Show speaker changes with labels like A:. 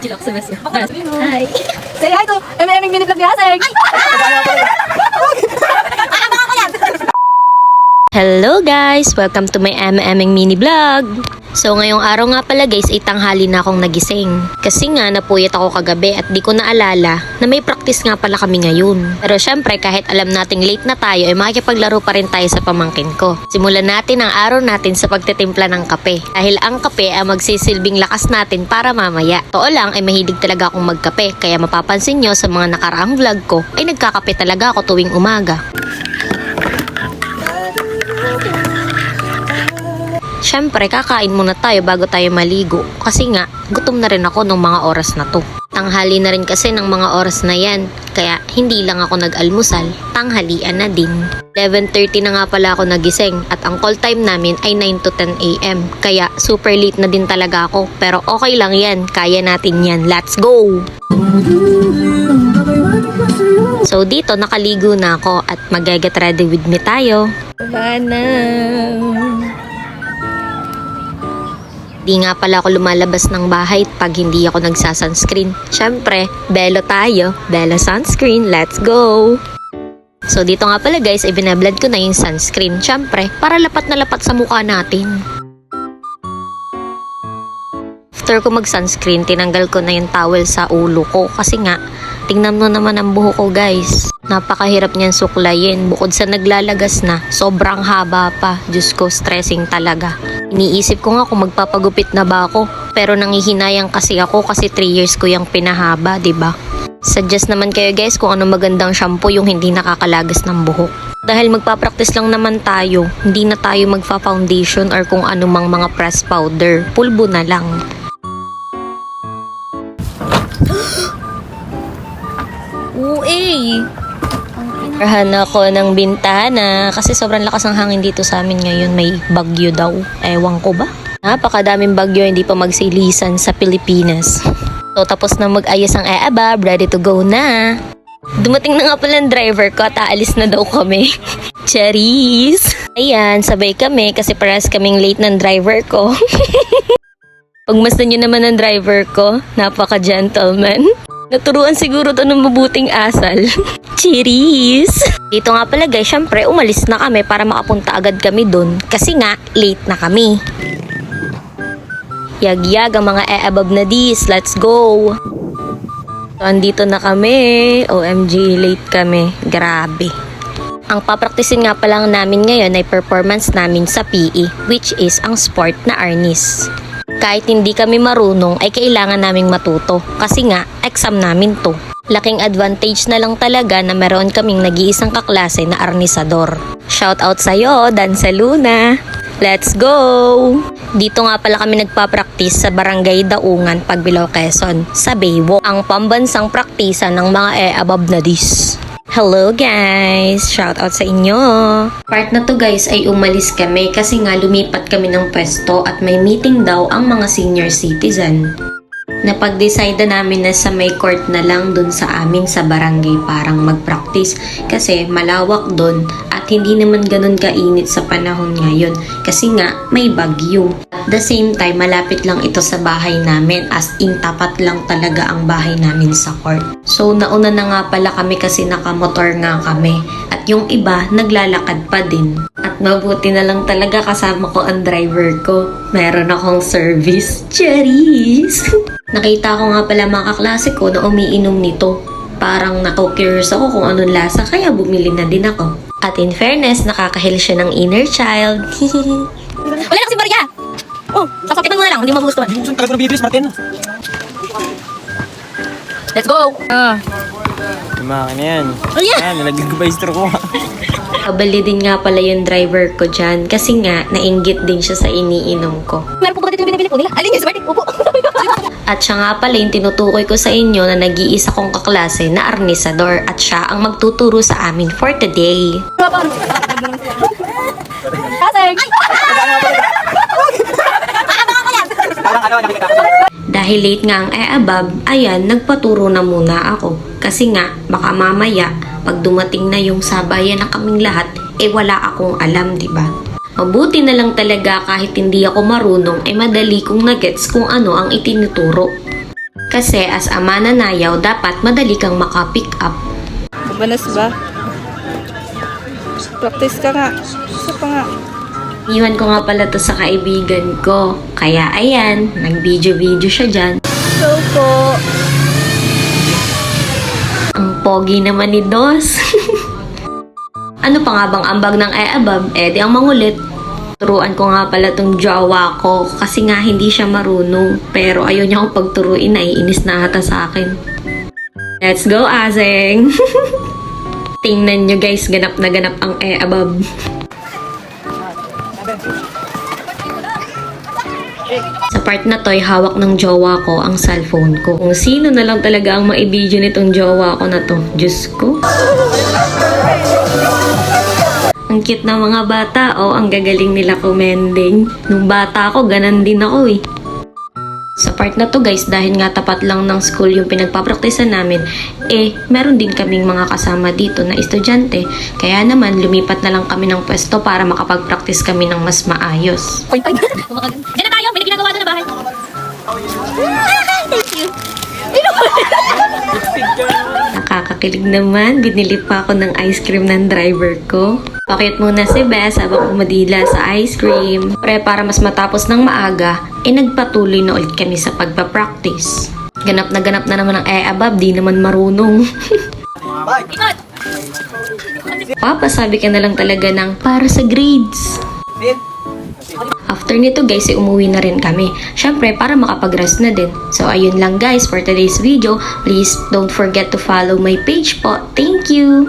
A: Chilok sa beso. Hi. Say hi to MMing mini vlog ni Haseng.
B: Hello guys! Welcome to my MMing mini vlog! So ngayong araw nga pala guys ay tanghali na akong nagising. Kasi nga napuyat ako kagabi at di ko naalala na may practice nga pala kami ngayon. Pero syempre kahit alam nating late na tayo ay makikipaglaro pa rin tayo sa pamangkin ko. Simulan natin ang araw natin sa pagtitimpla ng kape. Dahil ang kape ay magsisilbing lakas natin para mamaya. Totoo lang ay mahilig talaga akong magkape. Kaya mapapansin nyo sa mga nakaraang vlog ko ay nagkakape talaga ako tuwing umaga. Siyempre, kakain muna tayo bago tayo maligo. Kasi nga, gutom na rin ako nung mga oras na to. Tanghali na rin kasi ng mga oras na yan. Kaya, hindi lang ako nag-almusal. Tanghalian na din. 11:30 na nga pala ako nagising. At ang call time namin ay 9 to 10 a.m. Kaya, super late na din talaga ako. Pero okay lang yan. Kaya natin yan. Let's go! So, dito nakaligo na ako. At mag-get ready with me tayo. Di nga pala ako lumalabas ng bahay pag hindi ako nagsasunscreen. Syempre, belo tayo. Belo sunscreen. Let's go! So dito nga pala guys, ibinablad ko na yung sunscreen. Syempre, para lapat na lapat sa mukha natin. After ko mag-sunscreen, tinanggal ko na yung towel sa ulo ko. Kasi nga, tingnan mo naman ang buhok ko guys. Napakahirap niyan suklayin. Bukod sa naglalagas na, sobrang haba pa. Diyos ko, stressing talaga. Iniisip ko nga kung magpapagupit na ba ako. Pero nangihinayang kasi ako kasi 3 years ko yung pinahaba, ba? Diba? Suggest naman kayo guys kung ano magandang shampoo yung hindi nakakalagas ng buhok. Dahil magpa-practice lang naman tayo, hindi na tayo magfa-foundation or kung anumang mga press powder. Pulbo na lang. Uy! Rahan ako ng bintana kasi sobrang lakas ng hangin dito sa amin ngayon. May bagyo daw. Ewan ko ba? Napakadaming bagyo hindi pa magsilisan sa Pilipinas. So tapos na mag-ayos ang eabab, ready to go na. Dumating na nga pala ang driver ko at aalis na daw kami. Charis! Ayan, sabay kami kasi parehas kaming late ng driver ko. Pagmasdan nyo naman ng driver ko, napaka-gentleman. Naturuan siguro to ng mabuting asal. Cheers! Dito nga pala guys, syempre umalis na kami para makapunta agad kami dun. Kasi nga, late na kami. Yag-yag ang mga e-above na dis. Let's go! So, andito na kami. OMG, late kami. Grabe. Ang papraktisin nga palang namin ngayon ay performance namin sa PE, which is ang sport na arnis. Kahit hindi kami marunong ay kailangan naming matuto kasi nga exam namin to. Laking advantage na lang talaga na meron kaming nag-iisang kaklase na arnisador. Shout out sa'yo, Dan Saluna! Let's go! Dito nga pala kami nagpa-practice sa Barangay Daungan, Pagbilao, Quezon, sa Baywalk, ang pambansang praktisa ng mga e-above na dis. Hello guys! Shout out sa inyo! Part na to guys ay umalis kami kasi nga lumipat kami ng pwesto at may meeting daw ang mga senior citizen. Napag-decide na namin na sa may court na lang dun sa amin sa barangay parang mag-practice kasi malawak dun at hindi naman ganun kainit sa panahon ngayon kasi nga may bagyo. At the same time malapit lang ito sa bahay namin as in tapat lang talaga ang bahay namin sa court. So nauna na nga pala kami kasi nakamotor nga kami at yung iba naglalakad pa din. At mabuti na lang talaga kasama ko ang driver ko. Meron akong service. Charis! Nakita ko nga pala mga kaklase ko na umiinom nito. Parang naku-curious ako kung anong lasa kaya bumili na din ako. At in fairness, nakakahil siya ng inner child.
A: Wala na kasi Maria! Oh, sasakitan mo na lang, hindi magugustuhan.
C: Gusto talaga ng bibis, Martin.
A: Let's go!
C: Lumakan na yan.
A: Ayan!
C: Ayan, nalagyan ko pa yung straw ko.
B: Kabali din nga pala yung driver ko dyan kasi nga nainggit din siya sa iniinom ko.
A: Meron po ba dito yung binibili po nila? Alin yun si Martin? Upo!
B: At siya nga pala yung tinutukoy ko sa inyo na nag-iisa kong kaklase na arnisador at siya ang magtuturo sa amin for today.
A: Haseng!
B: Dahil late nga ang e-above, ayan, nagpaturo na muna ako. Kasi nga, baka mamaya, pag dumating na yung sabayan na kaming lahat, wala akong alam, diba? Mabuti na lang talaga kahit hindi ako marunong, madali kong nagets kung ano ang itinuturo. Kasi as a mananayaw, dapat madali kang makapick up.
A: Kumanas ba? Practice ka nga. Isa pa nga.
B: Iwan ko nga pala to sa kaibigan ko. Kaya ayan, nag-video-video siya dyan.
A: So po.
B: Ang pogi naman ni Dos. Ano pa nga bang ambag ng above? Di ang mangulit. Turuan ko nga pala tong jowa ko kasi nga hindi siya marunong. Pero ayaw niya akong pagturuin, naiinis na ata sa akin. Let's go, Azeng! Tingnan nyo guys, ganap na ganap ang above. Sa part na to ay hawak ng jowa ko ang cellphone ko. Kung sino na lang talaga ang maibidyo nitong jowa ko na to. Diyos ko. Ang cute na mga bata. Ang gagaling nila kumending. Nung bata ako, ganan din ako eh. Sa part na to guys, dahil nga tapat lang ng school yung pinagpapraktisan namin, meron din kaming mga kasama dito na estudyante. Kaya naman, lumipat na lang kami ng pwesto para makapag-practice kami ng mas maayos.
A: Point. Diyan na tayo. May ginagawa doon na bahay. Thank you.
B: Nakakakilig naman, binili pa ako ng ice cream ng driver ko. Pakit muna si Bess habang umadila sa ice cream. Para mas matapos ng maaga, nagpatuloy na ulit kami sa pagpa-practice. Ganap na naman ang above, di naman marunong. Papasabi ka na lang talaga ng para sa grades. After nito guys, umuwi na rin kami. Syempre, para makapag-rest na din. So, ayun lang guys for today's video. Please don't forget to follow my page po. Thank you!